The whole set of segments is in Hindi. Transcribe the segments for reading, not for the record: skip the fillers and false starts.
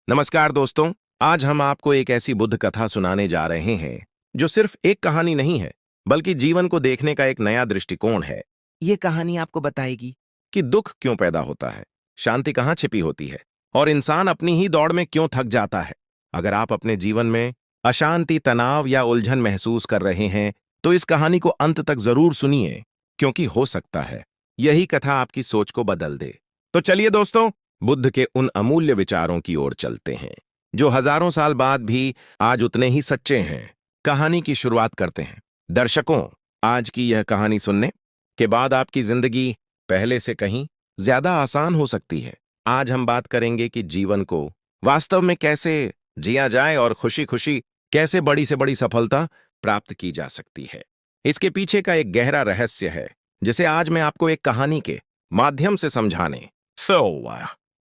नमस्कार दोस्तों। आज हम आपको एक ऐसी बुद्ध कथा सुनाने जा रहे हैं जो सिर्फ एक कहानी नहीं है, बल्कि जीवन को देखने का एक नया दृष्टिकोण है। ये कहानी आपको बताएगी कि दुख क्यों पैदा होता है, शांति कहाँ छिपी होती है और इंसान अपनी ही दौड़ में क्यों थक जाता है। अगर आप अपने जीवन में अशांति, तनाव या उलझन महसूस कर रहे हैं, तो इस कहानी को अंत तक जरूर सुनिए, क्योंकि हो सकता है यही कथा आपकी सोच को बदल दे। तो चलिए दोस्तों, बुद्ध के उन अमूल्य विचारों की ओर चलते हैं जो हजारों साल बाद भी आज उतने ही सच्चे हैं। कहानी की शुरुआत करते हैं। दर्शकों, आज की यह कहानी सुनने के बाद आपकी जिंदगी पहले से कहीं ज्यादा आसान हो सकती है। आज हम बात करेंगे कि जीवन को वास्तव में कैसे जिया जाए और खुशी खुशी कैसे बड़ी से बड़ी सफलता प्राप्त की जा सकती है। इसके पीछे का एक गहरा रहस्य है जिसे आज मैं आपको एक कहानी के माध्यम से समझाने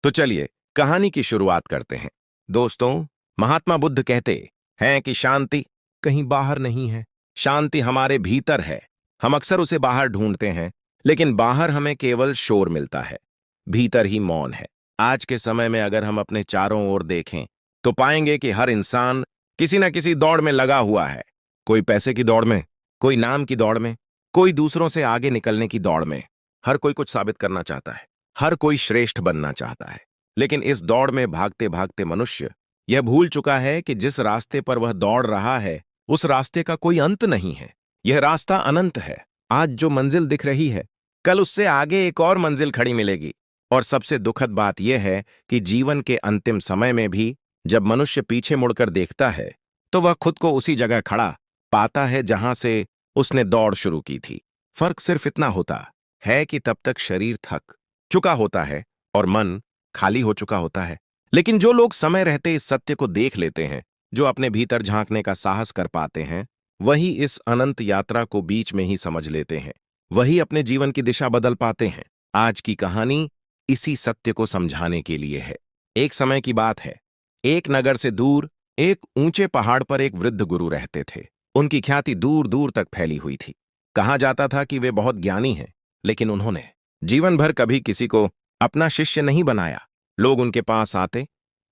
तो चलिए कहानी की शुरुआत करते हैं। दोस्तों, महात्मा बुद्ध कहते हैं कि शांति कहीं बाहर नहीं है, शांति हमारे भीतर है। हम अक्सर उसे बाहर ढूंढते हैं, लेकिन बाहर हमें केवल शोर मिलता है, भीतर ही मौन है। आज के समय में अगर हम अपने चारों ओर देखें तो पाएंगे कि हर इंसान किसी न किसी दौड़ में लगा हुआ है। कोई पैसे की दौड़ में, कोई नाम की दौड़ में, कोई दूसरों से आगे निकलने की दौड़ में। हर कोई कुछ साबित करना चाहता है, हर कोई श्रेष्ठ बनना चाहता है। लेकिन इस दौड़ में भागते भागते मनुष्य यह भूल चुका है कि जिस रास्ते पर वह दौड़ रहा है, उस रास्ते का कोई अंत नहीं है। यह रास्ता अनंत है। आज जो मंजिल दिख रही है, कल उससे आगे एक और मंजिल खड़ी मिलेगी। और सबसे दुखद बात यह है कि जीवन के अंतिम समय में भी जब मनुष्य पीछे मुड़कर देखता है, तो वह खुद को उसी जगह खड़ा पाता है जहां से उसने दौड़ शुरू की थी। फर्क सिर्फ इतना होता है कि तब तक शरीर थक चुका होता है और मन खाली हो चुका होता है। लेकिन जो लोग समय रहते इस सत्य को देख लेते हैं, जो अपने भीतर झांकने का साहस कर पाते हैं, वही इस अनंत यात्रा को बीच में ही समझ लेते हैं, वही अपने जीवन की दिशा बदल पाते हैं। आज की कहानी इसी सत्य को समझाने के लिए है। एक समय की बात है, एक नगर से दूर एक ऊंचे पहाड़ पर एक वृद्ध गुरु रहते थे। उनकी ख्याति दूर दूर तक फैली हुई थी। कहा जाता था कि वे बहुत ज्ञानी हैं, लेकिन उन्होंने जीवन भर कभी किसी को अपना शिष्य नहीं बनाया। लोग उनके पास आते,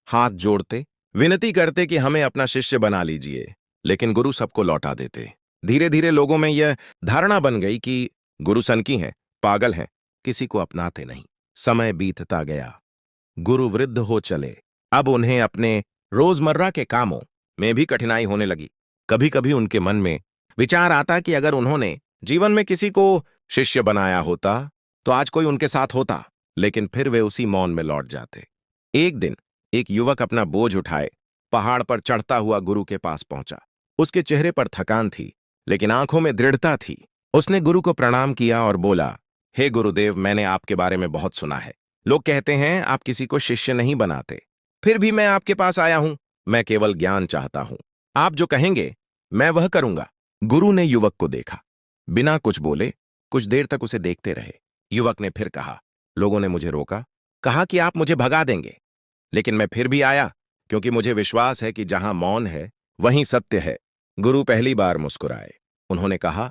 हाथ जोड़ते, विनती करते कि हमें अपना शिष्य बना लीजिए, लेकिन गुरु सबको लौटा देते। धीरे धीरे लोगों में यह धारणा बन गई कि गुरु सनकी हैं, पागल हैं, किसी को अपनाते नहीं। समय बीतता गया, गुरु वृद्ध हो चले। अब उन्हें अपने रोजमर्रा के कामों में भी कठिनाई होने लगी। कभी कभी उनके मन में विचार आता कि अगर उन्होंने जीवन में किसी को शिष्य बनाया होता तो आज कोई उनके साथ होता, लेकिन फिर वे उसी मौन में लौट जाते। एक दिन एक युवक अपना बोझ उठाए पहाड़ पर चढ़ता हुआ गुरु के पास पहुंचा। उसके चेहरे पर थकान थी, लेकिन आंखों में दृढ़ता थी। उसने गुरु को प्रणाम किया और बोला, हे गुरुदेव, मैंने आपके बारे में बहुत सुना है। लोग कहते हैं आप किसी को शिष्य नहीं बनाते, फिर भी मैं आपके पास आया हूं। मैं केवल ज्ञान चाहता हूं। आप जो कहेंगे मैं वह करूंगा। गुरु ने युवक को देखा, बिना कुछ बोले कुछ देर तक उसे देखते रहे। युवक ने फिर कहा, लोगों ने मुझे रोका, कहा कि आप मुझे भगा देंगे, लेकिन मैं फिर भी आया क्योंकि मुझे विश्वास है कि जहां मौन है वहीं सत्य है। गुरु पहली बार मुस्कुराए। उन्होंने कहा,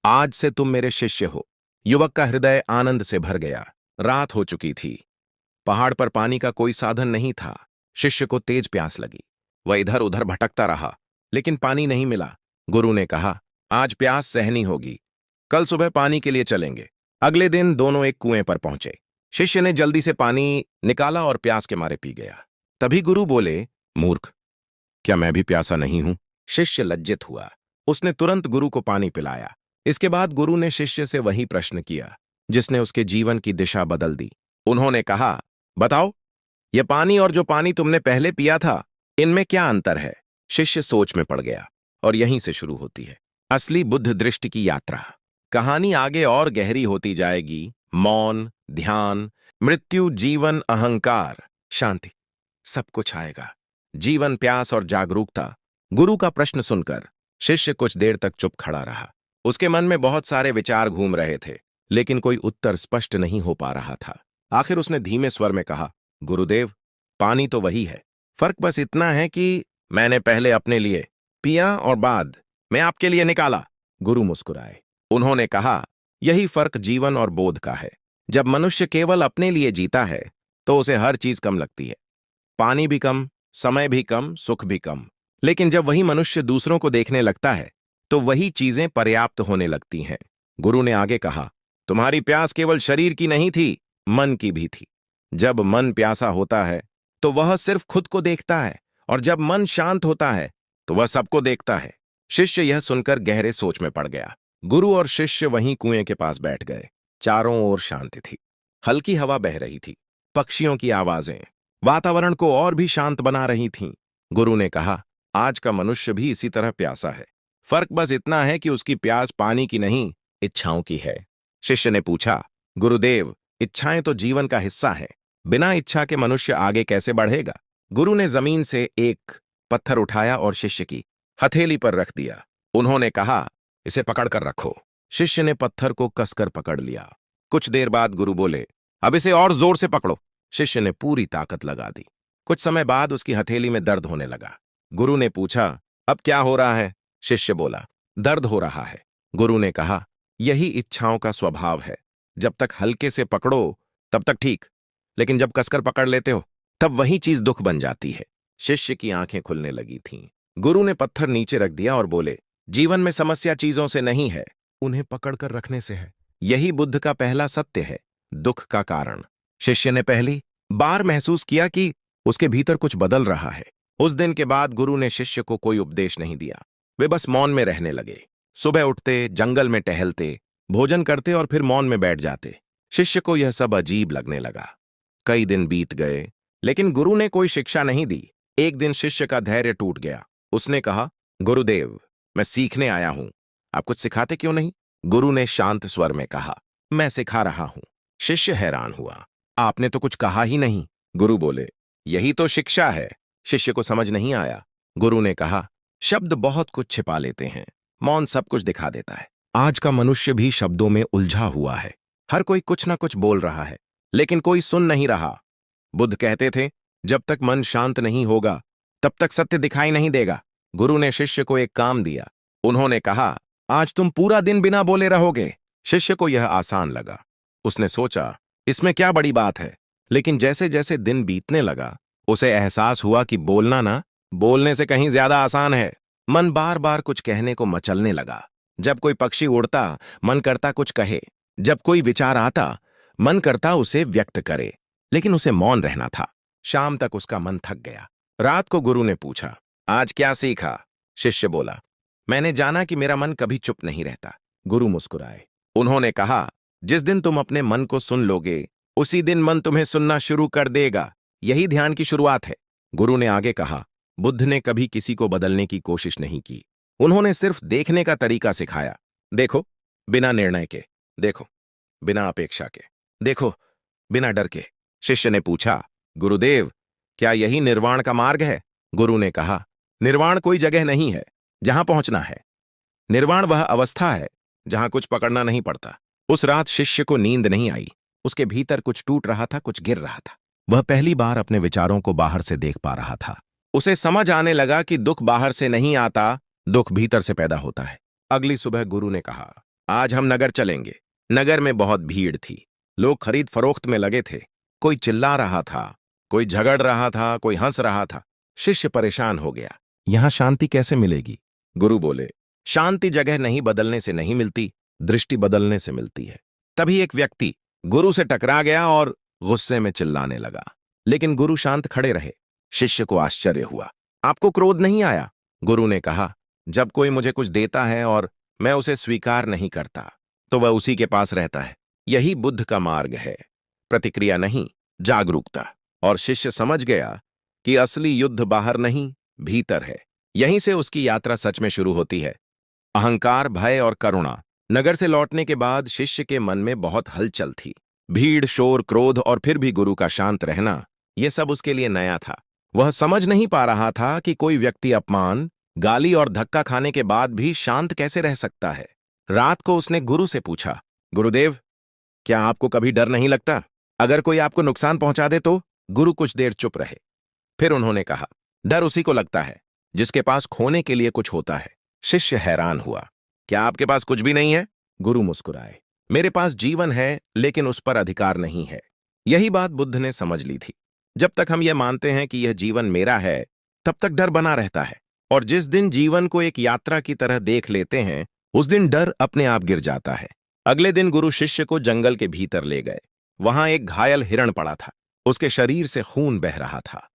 आज से तुम मेरे शिष्य हो। युवक का हृदय आनंद से भर गया। रात हो चुकी थी, पहाड़ पर पानी का कोई साधन नहीं था। शिष्य को तेज प्यास लगी। वह इधर उधर भटकता रहा, लेकिन पानी नहीं मिला। गुरु ने कहा, आज प्यास सहनी होगी, कल सुबह पानी के लिए चलेंगे। अगले दिन दोनों एक कुएं पर पहुंचे। शिष्य ने जल्दी से पानी निकाला और प्यास के मारे पी गया। तभी गुरु बोले, मूर्ख, क्या मैं भी प्यासा नहीं हूं? शिष्य लज्जित हुआ। उसने तुरंत गुरु को पानी पिलाया। इसके बाद गुरु ने शिष्य से वही प्रश्न किया जिसने उसके जीवन की दिशा बदल दी। उन्होंने कहा, बताओ, यह पानी और जो पानी तुमने पहले पिया था, इनमें क्या अंतर है? शिष्य सोच में पड़ गया। और यहीं से शुरू होती है असली बुद्ध दृष्टि की यात्रा। कहानी आगे और गहरी होती जाएगी। मौन, ध्यान, मृत्यु, जीवन, अहंकार, शांति, सब कुछ आएगा। जीवन, प्यास और जागरूकता। गुरु का प्रश्न सुनकर शिष्य कुछ देर तक चुप खड़ा रहा। उसके मन में बहुत सारे विचार घूम रहे थे, लेकिन कोई उत्तर स्पष्ट नहीं हो पा रहा था। आखिर उसने धीमे स्वर में कहा, गुरुदेव, पानी तो वही है, फर्क बस इतना है कि मैंने पहले अपने लिए पिया और बाद में आपके लिए निकाला। गुरु मुस्कुराए। उन्होंने कहा, यही फर्क जीवन और बोध का है। जब मनुष्य केवल अपने लिए जीता है तो उसे हर चीज कम लगती है, पानी भी कम, समय भी कम, सुख भी कम। लेकिन जब वही मनुष्य दूसरों को देखने लगता है तो वही चीजें पर्याप्त होने लगती हैं। गुरु ने आगे कहा, तुम्हारी प्यास केवल शरीर की नहीं थी, मन की भी थी। जब मन प्यासा होता है तो वह सिर्फ खुद को देखता है, और जब मन शांत होता है तो वह सबको देखता है। शिष्य यह सुनकर गहरे सोच में पड़ गया। गुरु और शिष्य वहीं कुएं के पास बैठ गए। चारों ओर शांति थी। हल्की हवा बह रही थी। पक्षियों की आवाजें वातावरण को और भी शांत बना रही थीं। गुरु ने कहा, आज का मनुष्य भी इसी तरह प्यासा है। फर्क बस इतना है कि उसकी प्यास पानी की नहीं, इच्छाओं की है। शिष्य ने पूछा, गुरुदेव, इच्छाएं तो जीवन का हिस्सा है। बिना इच्छा के मनुष्य आगे कैसे बढ़ेगा? गुरु ने जमीन से एक पत्थर उठाया और शिष्य की हथेली पर रख दिया। उन्होंने कहा, इसे पकड़ कर रखो। शिष्य ने पत्थर को कसकर पकड़ लिया। कुछ देर बाद गुरु बोले, अब इसे और जोर से पकड़ो। शिष्य ने पूरी ताकत लगा दी। कुछ समय बाद उसकी हथेली में दर्द होने लगा। गुरु ने पूछा, अब क्या हो रहा है? शिष्य बोला, दर्द हो रहा है। गुरु ने कहा, यही इच्छाओं का स्वभाव है। जब तक हल्के से पकड़ो तब तक ठीक, लेकिन जब कसकर पकड़ लेते हो तब वही चीज दुख बन जाती है। शिष्य की आंखें खुलने लगी थीं। गुरु ने पत्थर नीचे रख दिया और बोले, जीवन में समस्या चीजों से नहीं है, उन्हें पकड़कर रखने से है। यही बुद्ध का पहला सत्य है, दुख का कारण। शिष्य ने पहली बार महसूस किया कि उसके भीतर कुछ बदल रहा है। उस दिन के बाद गुरु ने शिष्य को कोई उपदेश नहीं दिया। वे बस मौन में रहने लगे। सुबह उठते, जंगल में टहलते, भोजन करते और फिर मौन में बैठ जाते। शिष्य को यह सब अजीब लगने लगा। कई दिन बीत गए, लेकिन गुरु ने कोई शिक्षा नहीं दी। एक दिन शिष्य का धैर्य टूट गया। उसने कहा, गुरुदेव, मैं सीखने आया हूं, आप कुछ सिखाते क्यों नहीं? गुरु ने शांत स्वर में कहा, मैं सिखा रहा हूं। शिष्य हैरान हुआ, आपने तो कुछ कहा ही नहीं। गुरु बोले, यही तो शिक्षा है। शिष्य को समझ नहीं आया। गुरु ने कहा, शब्द बहुत कुछ छिपा लेते हैं, मौन सब कुछ दिखा देता है। आज का मनुष्य भी शब्दों में उलझा हुआ है। हर कोई कुछ ना कुछ बोल रहा है, लेकिन कोई सुन नहीं रहा। बुद्ध कहते थे, जब तक मन शांत नहीं होगा तब तक सत्य दिखाई नहीं देगा। गुरु ने शिष्य को एक काम दिया। उन्होंने कहा, आज तुम पूरा दिन बिना बोले रहोगे। शिष्य को यह आसान लगा। उसने सोचा, इसमें क्या बड़ी बात है? लेकिन जैसे जैसे दिन बीतने लगा, उसे एहसास हुआ कि बोलना ना बोलने से कहीं ज्यादा आसान है। मन बार बार कुछ कहने को मचलने लगा। जब कोई पक्षी उड़ता, मन करता कुछ कहे। जब कोई विचार आता, मन करता उसे व्यक्त करे, लेकिन उसे मौन रहना था। शाम तक उसका मन थक गया। रात को गुरु ने पूछा, आज क्या सीखा? शिष्य बोला, मैंने जाना कि मेरा मन कभी चुप नहीं रहता। गुरु मुस्कुराए। उन्होंने कहा, जिस दिन तुम अपने मन को सुन लोगे, उसी दिन मन तुम्हें सुनना शुरू कर देगा। यही ध्यान की शुरुआत है। गुरु ने आगे कहा, बुद्ध ने कभी किसी को बदलने की कोशिश नहीं की। उन्होंने सिर्फ देखने का तरीका सिखाया। देखो बिना निर्णय के, देखो बिना अपेक्षा के, देखो बिना डर के। शिष्य ने पूछा, गुरुदेव, क्या यही निर्वाण का मार्ग है? गुरु ने कहा, निर्वाण कोई जगह नहीं है जहां पहुंचना है। निर्वाण वह अवस्था है जहां कुछ पकड़ना नहीं पड़ता। उस रात शिष्य को नींद नहीं आई। उसके भीतर कुछ टूट रहा था, कुछ गिर रहा था। वह पहली बार अपने विचारों को बाहर से देख पा रहा था। उसे समझ आने लगा कि दुख बाहर से नहीं आता, दुख भीतर से पैदा होता है। अगली सुबह गुरु ने कहा, आज हम नगर चलेंगे। नगर में बहुत भीड़ थी। लोग खरीद फरोख्त में लगे थे। कोई चिल्ला रहा था, कोई झगड़ रहा था, कोई हंस रहा था। शिष्य परेशान हो गया। यहां शांति कैसे मिलेगी? गुरु बोले, शांति जगह नहीं बदलने से नहीं मिलती, दृष्टि बदलने से मिलती है। तभी एक व्यक्ति गुरु से टकरा गया और गुस्से में चिल्लाने लगा, लेकिन गुरु शांत खड़े रहे। शिष्य को आश्चर्य हुआ। आपको क्रोध नहीं आया? गुरु ने कहा, जब कोई मुझे कुछ देता है और मैं उसे स्वीकार नहीं करता, तो वह उसी के पास रहता है। यही बुद्ध का मार्ग है, प्रतिक्रिया नहीं, जागरूकता। और शिष्य समझ गया कि असली युद्ध बाहर नहीं, भीतर है। यहीं से उसकी यात्रा सच में शुरू होती है। अहंकार, भय और करुणा। नगर से लौटने के बाद शिष्य के मन में बहुत हलचल थी। भीड़, शोर, क्रोध और फिर भी गुरु का शांत रहना, यह सब उसके लिए नया था। वह समझ नहीं पा रहा था कि कोई व्यक्ति अपमान, गाली और धक्का खाने के बाद भी शांत कैसे रह सकता है। रात को उसने गुरु से पूछा, गुरुदेव, क्या आपको कभी डर नहीं लगता? अगर कोई आपको नुकसान पहुंचा दे तो? गुरु कुछ देर चुप रहे। फिर उन्होंने कहा, डर उसी को लगता है जिसके पास खोने के लिए कुछ होता है। शिष्य हैरान हुआ, क्या आपके पास कुछ भी नहीं है? गुरु मुस्कुराए, मेरे पास जीवन है, लेकिन उस पर अधिकार नहीं है। यही बात बुद्ध ने समझ ली थी। जब तक हम यह मानते हैं कि यह जीवन मेरा है, तब तक डर बना रहता है। और जिस दिन जीवन को एक यात्रा की तरह देख लेते हैं, उस दिन डर अपने आप गिर जाता है। अगले दिन गुरु शिष्य को जंगल के भीतर ले गए। वहां एक घायल हिरण पड़ा था। उसके शरीर से खून बह रहा था।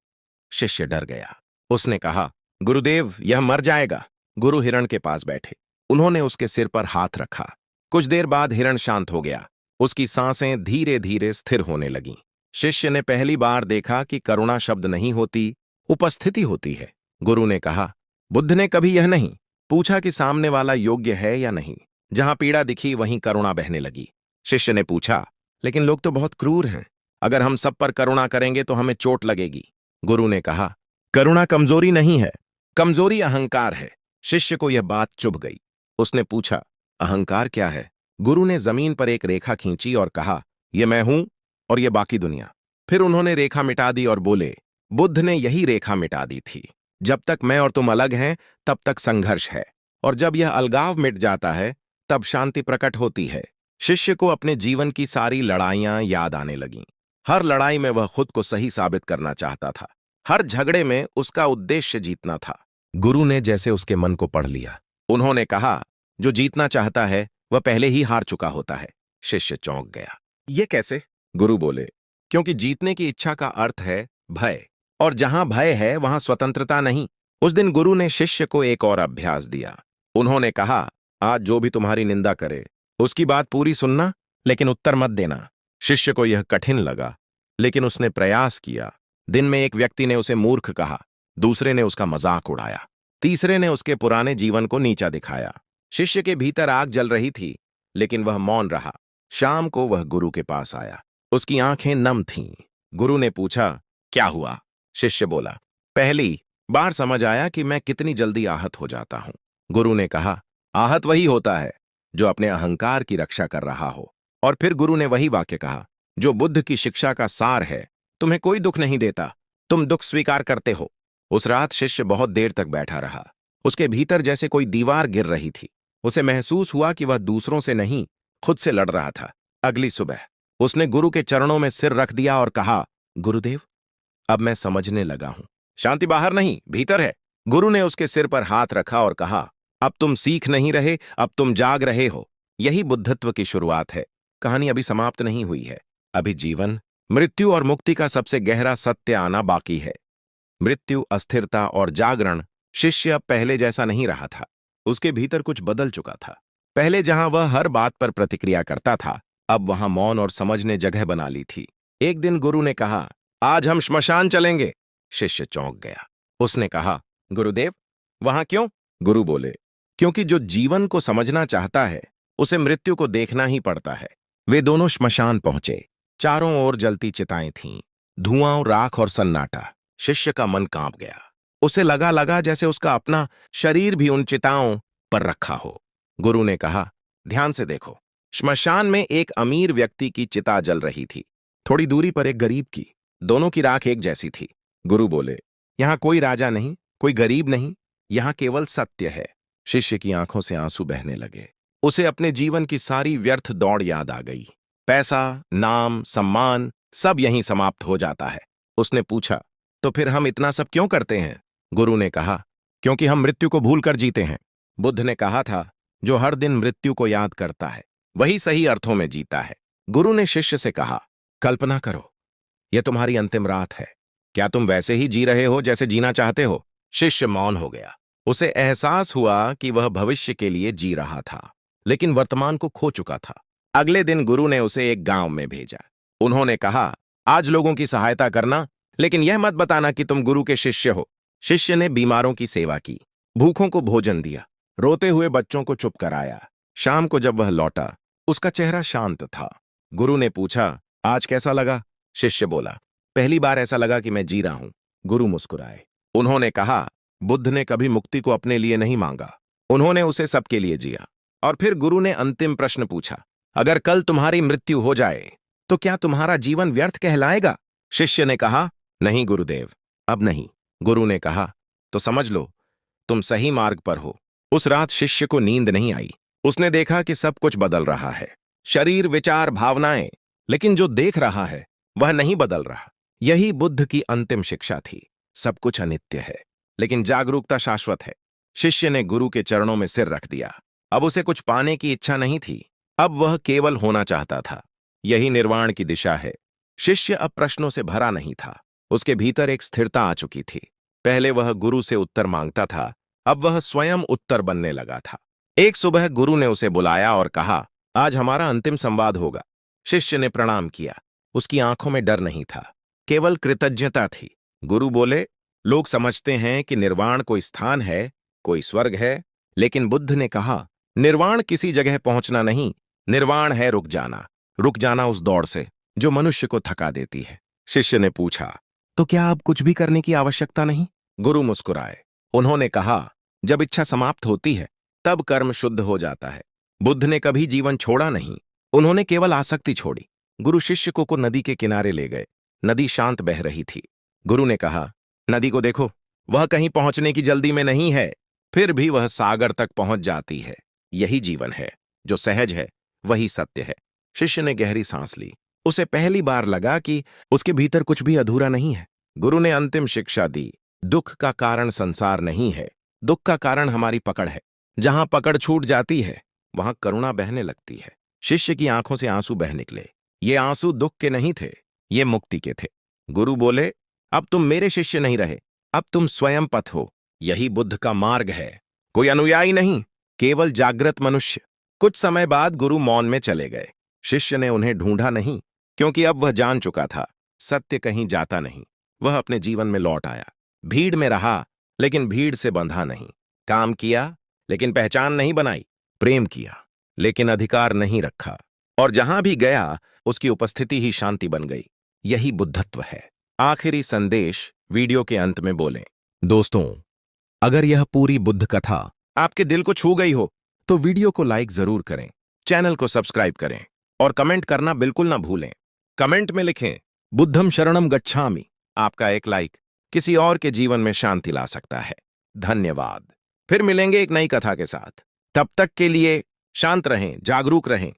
शिष्य डर गया। उसने कहा, गुरुदेव, यह मर जाएगा। गुरु हिरण के पास बैठे। उन्होंने उसके सिर पर हाथ रखा। कुछ देर बाद हिरण शांत हो गया। उसकी सांसें धीरे धीरे स्थिर होने लगीं। शिष्य ने पहली बार देखा कि करुणा शब्द नहीं होती, उपस्थिति होती है। गुरु ने कहा, बुद्ध ने कभी यह नहीं पूछा कि सामने वाला योग्य है या नहीं। जहां पीड़ा दिखी वहीं करुणा बहने लगी। शिष्य ने पूछा, लेकिन लोग तो बहुत क्रूर हैं। अगर हम सब पर करुणा करेंगे तो हमें चोट लगेगी। गुरु ने कहा, करुणा कमजोरी नहीं है, कमजोरी अहंकार है। शिष्य को यह बात चुभ गई। उसने पूछा, अहंकार क्या है? गुरु ने जमीन पर एक रेखा खींची और कहा, यह मैं हूं और यह बाकी दुनिया। फिर उन्होंने रेखा मिटा दी और बोले, बुद्ध ने यही रेखा मिटा दी थी। जब तक मैं और तुम अलग हैं, तब तक संघर्ष है, और जब यह अलगाव मिट जाता है, तब शांति प्रकट होती है। शिष्य को अपने जीवन की सारी लड़ाइयां याद आने लगीं। हर लड़ाई में वह खुद को सही साबित करना चाहता था। हर झगड़े में उसका उद्देश्य जीतना था। गुरु ने जैसे उसके मन को पढ़ लिया। उन्होंने कहा, जो जीतना चाहता है वह पहले ही हार चुका होता है। शिष्य चौंक गया। ये कैसे? गुरु बोले, क्योंकि जीतने की इच्छा का अर्थ है भय, और जहां भय है वहां स्वतंत्रता नहीं। उस दिन गुरु ने शिष्य को एक और अभ्यास दिया। उन्होंने कहा, आज जो भी तुम्हारी निंदा करे उसकी बात पूरी सुनना, लेकिन उत्तर मत देना। शिष्य को यह कठिन लगा, लेकिन उसने प्रयास किया। दिन में एक व्यक्ति ने उसे मूर्ख कहा, दूसरे ने उसका मजाक उड़ाया, तीसरे ने उसके पुराने जीवन को नीचा दिखाया। शिष्य के भीतर आग जल रही थी, लेकिन वह मौन रहा। शाम को वह गुरु के पास आया। उसकी आंखें नम थीं। गुरु ने पूछा, क्या हुआ? शिष्य बोला, पहली बार समझ आया कि मैं कितनी जल्दी आहत हो जाता हूं। गुरु ने कहा, आहत वही होता है जो अपने अहंकार की रक्षा कर रहा हो। और फिर गुरु ने वही वाक्य कहा जो बुद्ध की शिक्षा का सार है, तुम्हें कोई दुख नहीं देता, तुम दुख स्वीकार करते हो। उस रात शिष्य बहुत देर तक बैठा रहा। उसके भीतर जैसे कोई दीवार गिर रही थी। उसे महसूस हुआ कि वह दूसरों से नहीं, खुद से लड़ रहा था। अगली सुबह उसने गुरु के चरणों में सिर रख दिया और कहा, गुरुदेव, अब मैं समझने लगा हूं। शांति बाहर नहीं, भीतर है। गुरु ने उसके सिर पर हाथ रखा और कहा, अब तुम सीख नहीं रहे, अब तुम जाग रहे हो। यही बुद्धत्व की शुरुआत है। कहानी अभी समाप्त नहीं हुई है। अभी जीवन, मृत्यु और मुक्ति का सबसे गहरा सत्य आना बाकी है। मृत्यु, अस्थिरता और जागरण। शिष्य अब पहले जैसा नहीं रहा था। उसके भीतर कुछ बदल चुका था। पहले जहां वह हर बात पर प्रतिक्रिया करता था, अब वहां मौन और समझ ने जगह बना ली थी। एक दिन गुरु ने कहा, आज हम श्मशान चलेंगे। शिष्य चौंक गया। उसने कहा, गुरुदेव, वहां क्यों? गुरु बोले, क्योंकि जो जीवन को समझना चाहता है उसे मृत्यु को देखना ही पड़ता है। वे दोनों श्मशान पहुंचे। चारों ओर जलती चिताएं थीं, धुआं, राख और सन्नाटा। शिष्य का मन कांप गया। उसे लगा जैसे उसका अपना शरीर भी उन चिताओं पर रखा हो। गुरु ने कहा, ध्यान से देखो। श्मशान में एक अमीर व्यक्ति की चिता जल रही थी, थोड़ी दूरी पर एक गरीब की। दोनों की राख एक जैसी थी। गुरु बोले, यहां कोई राजा नहीं, कोई गरीब नहीं, यहां केवल सत्य है। शिष्य की आंखों से आंसू बहने लगे। उसे अपने जीवन की सारी व्यर्थ दौड़ याद आ गई। पैसा, नाम, सम्मान, सब यहीं समाप्त हो जाता है। उसने पूछा, तो फिर हम इतना सब क्यों करते हैं? गुरु ने कहा, क्योंकि हम मृत्यु को भूलकर जीते हैं। बुद्ध ने कहा था, जो हर दिन मृत्यु को याद करता है वही सही अर्थों में जीता है। गुरु ने शिष्य से कहा, कल्पना करो, यह तुम्हारी अंतिम रात है। क्या तुम वैसे ही जी रहे हो जैसे जीना चाहते हो? शिष्य मौन हो गया। उसे एहसास हुआ कि वह भविष्य के लिए जी रहा था, लेकिन वर्तमान को खो चुका था। अगले दिन गुरु ने उसे एक गांव में भेजा। उन्होंने कहा, आज लोगों की सहायता करना, लेकिन यह मत बताना कि तुम गुरु के शिष्य हो। शिष्य ने बीमारों की सेवा की, भूखों को भोजन दिया, रोते हुए बच्चों को चुप कराया। शाम को जब वह लौटा, उसका चेहरा शांत था। गुरु ने पूछा, आज कैसा लगा? शिष्य बोला, पहली बार ऐसा लगा कि मैं जी रहा हूं। गुरु मुस्कुराए। उन्होंने कहा, बुद्ध ने कभी मुक्ति को अपने लिए नहीं मांगा, उन्होंने उसे सबके लिए जिया। और फिर गुरु ने अंतिम प्रश्न पूछा, अगर कल तुम्हारी मृत्यु हो जाए तो क्या तुम्हारा जीवन व्यर्थ कहलाएगा? शिष्य ने कहा, नहीं गुरुदेव, अब नहीं। गुरु ने कहा, तो समझ लो, तुम सही मार्ग पर हो। उस रात शिष्य को नींद नहीं आई। उसने देखा कि सब कुछ बदल रहा है, शरीर, विचार, भावनाएं, लेकिन जो देख रहा है वह नहीं बदल रहा। यही बुद्ध की अंतिम शिक्षा थी। सब कुछ अनित्य है, लेकिन जागरूकता शाश्वत है। शिष्य ने गुरु के चरणों में सिर रख दिया। अब उसे कुछ पाने की इच्छा नहीं थी, अब वह केवल होना चाहता था। यही निर्वाण की दिशा है। शिष्य अब प्रश्नों से भरा नहीं था, उसके भीतर एक स्थिरता आ चुकी थी। पहले वह गुरु से उत्तर मांगता था, अब वह स्वयं उत्तर बनने लगा था। एक सुबह गुरु ने उसे बुलाया और कहा, आज हमारा अंतिम संवाद होगा। शिष्य ने प्रणाम किया। उसकी आंखों में डर नहीं था, केवल कृतज्ञता थी। गुरु बोले, लोग समझते हैं कि निर्वाण कोई स्थान है, कोई स्वर्ग है, लेकिन बुद्ध ने कहा, निर्वाण किसी जगह पहुंचना नहीं, निर्वाण है रुक जाना उस दौड़ से जो मनुष्य को थका देती है। शिष्य ने पूछा, तो क्या अब कुछ भी करने की आवश्यकता नहीं? गुरु मुस्कुराए। उन्होंने कहा, जब इच्छा समाप्त होती है तब कर्म शुद्ध हो जाता है। बुद्ध ने कभी जीवन छोड़ा नहीं, उन्होंने केवल आसक्ति छोड़ी। गुरु शिष्य को नदी के किनारे ले गए। नदी शांत बह रही थी। गुरु ने कहा, नदी को देखो, वह कहीं पहुंचने की जल्दी में नहीं है, फिर भी वह सागर तक पहुंच जाती है। यही जीवन है, जो सहज है वही सत्य है। शिष्य ने गहरी सांस ली। उसे पहली बार लगा कि उसके भीतर कुछ भी अधूरा नहीं है। गुरु ने अंतिम शिक्षा दी, दुख का कारण संसार नहीं है, दुख का कारण हमारी पकड़ है। जहां पकड़ छूट जाती है वहां करुणा बहने लगती है। शिष्य की आंखों से आंसू बह निकले। ये आंसू दुख के नहीं थे, ये मुक्ति के थे। गुरु बोले, अब तुम मेरे शिष्य नहीं रहे, अब तुम स्वयं पथ हो। यही बुद्ध का मार्ग है, कोई अनुयायी नहीं, केवल जागृत मनुष्य। कुछ समय बाद गुरु मौन में चले गए। शिष्य ने उन्हें ढूंढा नहीं, क्योंकि अब वह जान चुका था, सत्य कहीं जाता नहीं। वह अपने जीवन में लौट आया। भीड़ में रहा, लेकिन भीड़ से बंधा नहीं। काम किया, लेकिन पहचान नहीं बनाई। प्रेम किया, लेकिन अधिकार नहीं रखा। और जहां भी गया, उसकी उपस्थिति ही शांति बन गई। यही बुद्धत्व है। आखिरी संदेश वीडियो के अंत में बोलें। दोस्तों, अगर यह पूरी बुद्ध कथा आपके दिल को छू गई हो, तो वीडियो को लाइक जरूर करें, चैनल को सब्सक्राइब करें और कमेंट करना बिल्कुल ना भूलें। कमेंट में लिखें, बुद्धम शरणम गच्छामि। आपका एक लाइक किसी और के जीवन में शांति ला सकता है। धन्यवाद। फिर मिलेंगे एक नई कथा के साथ। तब तक के लिए शांत रहें, जागरूक रहें